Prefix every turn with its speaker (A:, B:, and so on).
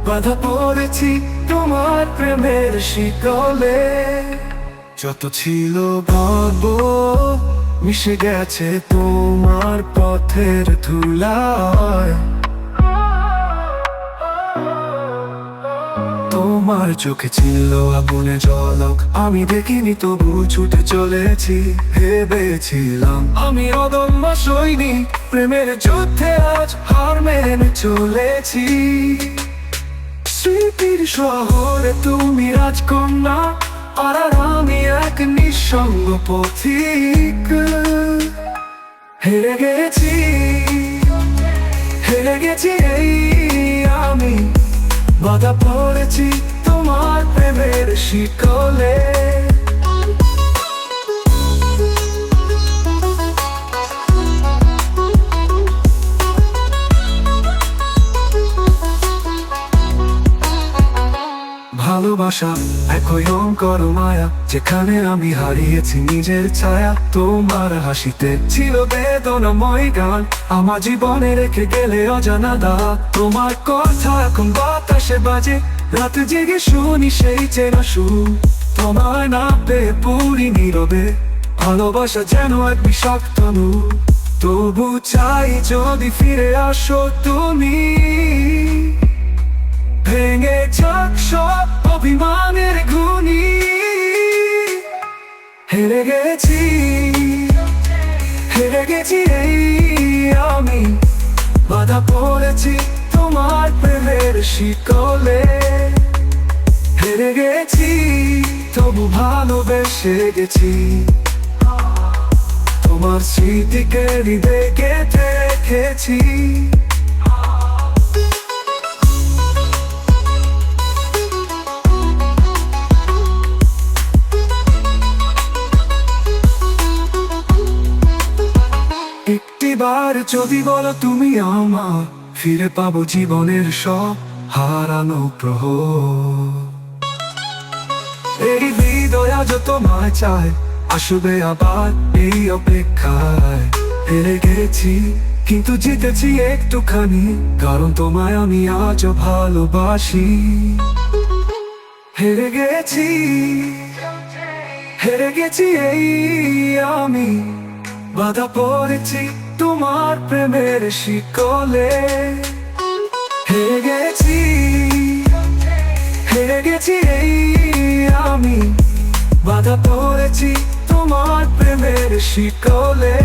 A: বাধা পড়েছি তোমার প্রেমের শিকলে। যত ছিল ভাব মিশে গেছে তোমার পথের ধুলায়। তোমার চোখে ছিল আগুনে ঝলক, আমি দেখিনি তবু ছুটে চলেছি। ভেবেছিলাম আমি অদম্য সৈনিক, প্রেমের যুদ্ধে আজ হার মেনে চলেছি। স্মৃতির শহরে তুমি রাজকন্যা, আর আমি এক নিঃসঙ্গ পথিক। হেরে গেছি, হেরে গেছি এই আমি, বাধা পড়েছি তোমার প্রেমের শিকলে। ভালোবাসা একই অঙ্কর মায়া, যেখানে আমি হারিয়েছি নিজের ছায়া। তোমার হাসিতে ছিল বেদনাময় গান, আমার জীবনে রেখে গেলে অজানা দাগ। তোমার কথা এখন বাতাসে বাজে, রাত জেগে শুনি সেই চেনা সুর। তোমার না পেয়ে পুরি নীরবে, ভালোবাসা যেন এক বিষাক্ত নূর। তবু চাই যদি ফিরে আসো তুমি, ভেঙে যাক সব অভিমানের ঘুনি। হেরে গেছি, হেরে গেছি এই আমি, বাধা পড়েছি তোমার প্রেমের শিকলে। হেরে গেছি তবু ভালোবেসে গেছি, তোমার স্মৃতিকে হৃদয়ে গেঁথে রেখেছি। একটিবার যদি বলো তুমি আমার, ফিরে পাবো জীবনের সব হারানো প্রহর। এই হৃদয় আজ তোমায় চায়, আসবে আবার এই অপেক্ষায়। হেরে গেছি কিন্তু জিতেছি একটুখানি, কারণ তোমায় আমি আজও ভালোবাসি। হেরে গেছি, হেরে গেছি এই আমি, বাধা পড়েছি তোমার প্রেমের শিকলে। হেরে গেছি, হেরে গেছি এই আমি, বাধা পড়েছি তোমার প্রেমের শিকলে।